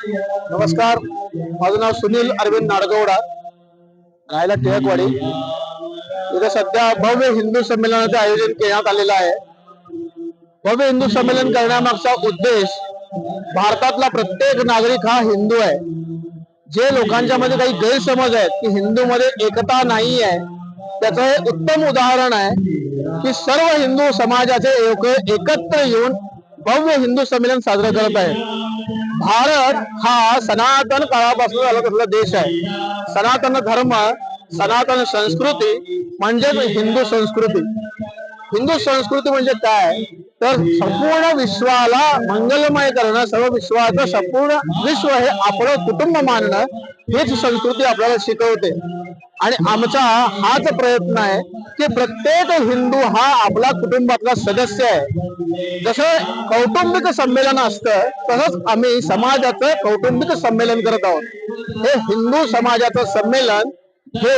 नमस्कार, माझं नाव सुनील अरविंद नाडगौडा, राहायला टिळकवाडी. इथे सध्या भव्य हिंदू संमेलनाचे आयोजन करण्यात आलेलं आहे. भव्य हिंदू संमेलन करण्यामागचा उद्देश भारतातला प्रत्येक नागरिक हा हिंदू आहे. जे लोकांच्या मध्ये काही गैरसमज आहेत की हिंदू मध्ये एकता नाही आहे, त्याचं हे उत्तम उदाहरण आहे की सर्व हिंदू समाजाचे लोक एकत्र येऊन भव्य हिंदू संमेलन साजरं करत आहेत. भारत हा सनातन काळापासून चालत असलेला देश आहे. सनातन धर्म, सनातन संस्कृती म्हणजेच हिंदू संस्कृती. हिंदू संस्कृती म्हणजे काय तर संपूर्ण विश्वाला मंगलमय करणं, सर्व विश्वाचं संपूर्ण विश्व हे आपलं कुटुंब मानणं, हीच संस्कृती आपल्याला शिकवते. आणि आमचा हाच प्रयत्न आहे की प्रत्येक हिंदू हा आपला कुटुंबातला सदस्य आहे. जसं कौटुंबिक संमेलन असतं तसंच आम्ही समाजाचं कौटुंबिक संमेलन करत आहोत. हे हिंदू समाजाचं संमेलन हे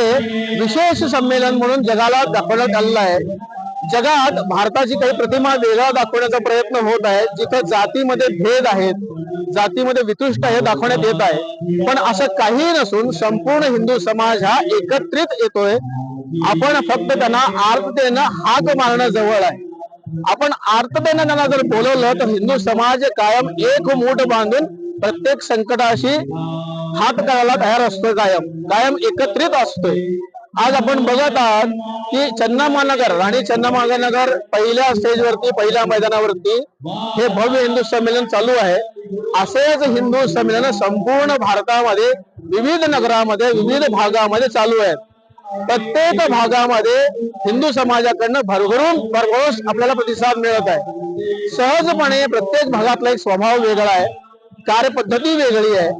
विशेष संमेलन म्हणून जगाला दाखवण्यात आलेलं आहे. जगात भारताची काही प्रतिमा वेगळा दाखवण्याचा प्रयत्न होत आहे. जिथं जातीमध्ये भेद आहेत, जातीमध्ये वितुष्ट हे दाखवण्यात येत आहे. पण असं काही नसून संपूर्ण हिंदू समाज हा एकत्रित येतोय. आपण फक्त त्यांना आर्ततेनं हाक मारणं जवळ आहे. आपण आर्ततेनं त्यांना जर बोलवलं तर हिंदू समाज कायम एक मूठ बांधून प्रत्येक संकटाशी हात करायला तयार असतोय, कायम एकत्रित असतोय. आज आपण बघत आहात की चन्नामानगर, राणी चन्नामानगर पहिल्या स्टेजवरती, पहिल्या मैदानावरती हे भव्य हिंदू संमेलन चालू आहे. असेच हिंदू संमेलन संपूर्ण भारतामध्ये विविध नगरामध्ये, विविध भागामध्ये चालू आहेत. प्रत्येक भागामध्ये हिंदू समाजाकडनं भरघोस आपल्याला प्रतिसाद मिळत आहे. सहजपणे प्रत्येक भागातला एक स्वभाव वेगळा आहे, कार्यपद्धती वेगळी आहे.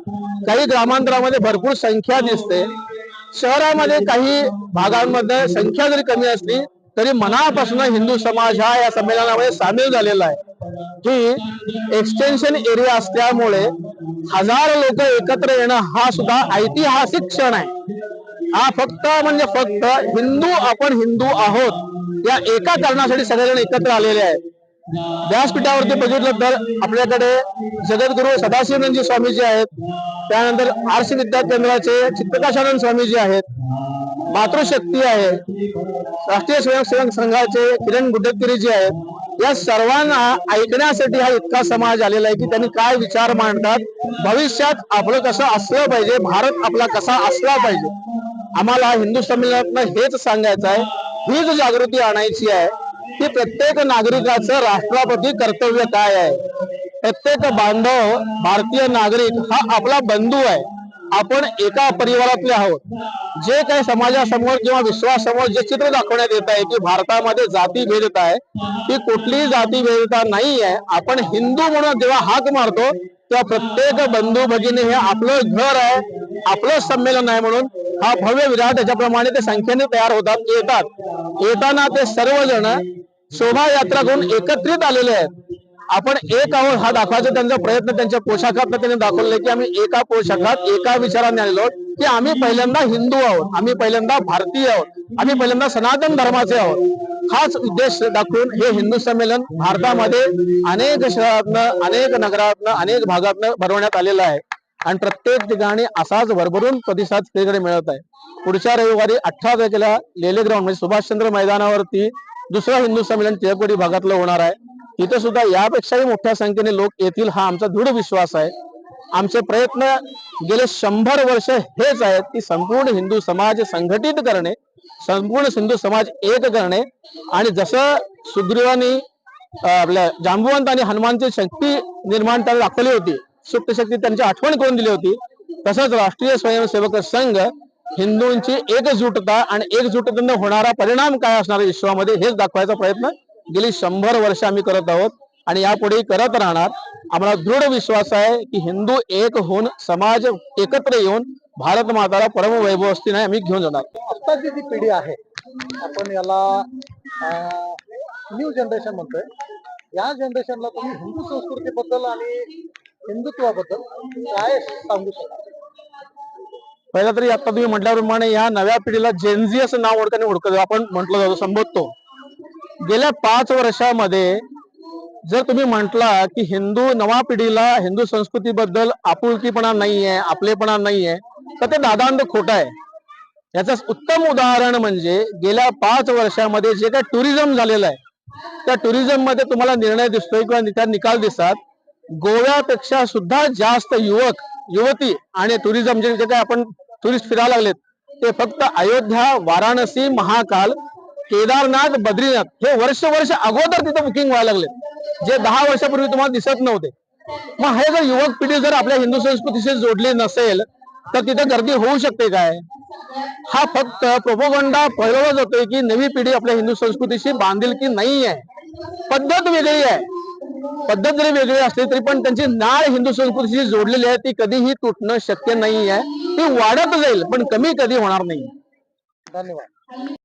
काही ग्रामांतरामध्ये भरपूर संख्या दिसते. शहरामध्ये काही भागांमध्ये संख्या जरी कमी असली तरी मनापासून हिंदू समाज हा या संमेलनामध्ये सामील झालेला आहे. ही एक्सटेन्शन एरिया असल्यामुळे हजारो लोक एकत्र येणं हा सुद्धा ऐतिहासिक क्षण आहे. हा फक्त हिंदू, आपण हिंदू आहोत या एका कारणासाठी सगळेजण एकत्र आलेले आहेत. व्यासपीठावरती बघितलं तर आपल्याकडे जगद्गुरु सदाशिवनंदजी स्वामीजी आहेत, त्यानंतर आरसी विद्या केंद्राचे चित्तकाशानंद स्वामीजी आहेत, मातृशक्ती आहे, राष्ट्रीय स्वयंसेवक संघाचे किरण गुड्डतगिरीजी आहेत. या सर्वांना ऐकण्यासाठी हा इतका समाज आलेला आहे की त्यांनी काय विचार मांडतात, भविष्यात आपलं कसं असलं पाहिजे, भारत आपला कसा असला पाहिजे. आम्हाला हिंदू संमेलनातनं हेच सांगायचं आहे, हीच जागृती आणायची आहे की प्रत्येक नागरिकाचं राष्ट्राप्रती कर्तव्य काय आहे. प्रत्येक बांधव, भारतीय नागरिक हा आपला बंधू आहे. आपण एका परिवारातले आहोत. जे काही समाजासमोर किंवा विश्वासमोर जे चित्र दाखवण्यात येत आहे की भारतामध्ये जाती भेदता आहे, ती कुठलीही जाती भेदता नाही आहे. आपण हिंदू म्हणून जेव्हा हाक मारतो तेव्हा प्रत्येक बंधू भगिनी हे आपलं घर आहे, आपलं संमेलन आहे म्हणून हा भव्य विराट याच्याप्रमाणे ते संख्येने तयार होतात, येताना ते सर्वजण शोभायात्रा करून एकत्रित आलेले आहेत. आपण एक आहोत हा दाखवायचा त्यांचा प्रयत्न त्यांच्या पोशाखात त्यांनी दाखवले की आम्ही एका पोशाखात, एका विचाराने आलेलो आहोत की आम्ही पहिल्यांदा हिंदू आहोत, आम्ही पहिल्यांदा भारतीय आहोत, आम्ही पहिल्यांदा सनातन धर्माचे आहोत. हाच उद्देश दाखवून हे हिंदू संमेलन भारतामध्ये अनेक शहरातनं, अनेक नगरातनं, अनेक भागातनं भरवण्यात आलेलं आहे. आणि प्रत्येक ठिकाणी असाच भरभरून प्रतिसाद सगळीकडे मिळत आहे. पुढच्या रविवारी 18 तारखेला लेले ग्राउंड म्हणजे सुभाषचंद्र मैदानावरती दुसरं हिंदू संमेलन टिळकवाडी भागातलं होणार आहे. तिथे सुद्धा यापेक्षाही मोठ्या संख्येने लोक येतील हा आमचा दृढ विश्वास आहे. आमचे प्रयत्न गेले 100 वर्ष हेच आहेत की संपूर्ण हिंदू समाज संघटित करणे, संपूर्ण हिंदू समाज एक करणे. आणि जसं सुग्रीवानी आपल्या जांबुवंत आणि हनुमानची शक्ती निर्माण त्याला दाखवली होती, सुप्त शक्ती त्यांची आठवण करून दिली होती, तसंच राष्ट्रीय स्वयंसेवक संघ हिंदूंची एकजुटता आणि एकजुटतेने होणारा परिणाम काय असणार विश्वामध्ये हेच दाखवायचा प्रयत्न गेली 100 वर्ष आम्ही करत आहोत आणि यापुढे करत राहणार. आम्हाला दृढ विश्वास आहे की हिंदू एक होऊन, समाज एकत्र येऊन भारत माताला परम वैभवस्थी नाही आम्ही घेऊन जाणार. आत्ताची जी पिढी आहे, आपण याला न्यू जनरेशन म्हणतोय, या जनरेशनला तुम्ही हिंदू संस्कृतीबद्दल आणि हिंदुत्वाबद्दल काय सांगू शकता? पहिला तरी आता तुम्ही म्हटल्याप्रमाणे या नव्या पिढीला जेनझी असं नाव ओळखतो, आपण म्हटलं जातो, संबोधतो. गेल्या 5 वर्षामध्ये जर तुम्ही म्हटला की हिंदू नवा पिढीला हिंदू संस्कृतीबद्दल आपुलकीपणा नाहीये, आपलेपणा नाहीये, तर ते दादांत खोटं आहे. याचं उत्तम उदाहरण म्हणजे गेल्या 5 वर्षामध्ये जे काही टुरिझम झालेलं आहे, त्या टुरिझम मध्ये तुम्हाला निर्णय दिसतोय किंवा त्या निकाल दिसतात. गोव्यापेक्षा सुद्धा जास्त युवक युवती आणि टुरिझम जे काही आपण टुरिस्ट फिरायला लागलेत, ते फक्त अयोध्या, वाराणसी, महाकाल, केदारनाथ, बद्रीनाथ हे वर्ष अगोदर तिथे बुकिंग व्हायला लागले, जे 10 वर्षापूर्वी तुम्हाला दिसत नव्हते. मग हे जर युवक पिढी जर आपल्या हिंदू संस्कृतीशी जोडली नसेल तर तिथे गर्दी होऊ शकते काय? हा फक्त प्रोपोगंडा फैलवला जातोय की नवी पिढी आपल्या हिंदू संस्कृतीशी बांधिलकी नाही आहे. पद्धत वेगळी आहे. पद्धत जरी वेगळी असली तरी पण त्यांची नाळ हिंदू संस्कृतीशी जोडलेली आहे, ती कधीही तुटणं शक्य नाही आहे. ती वाढत जाईल पण कमी कधी होणार नाही. धन्यवाद.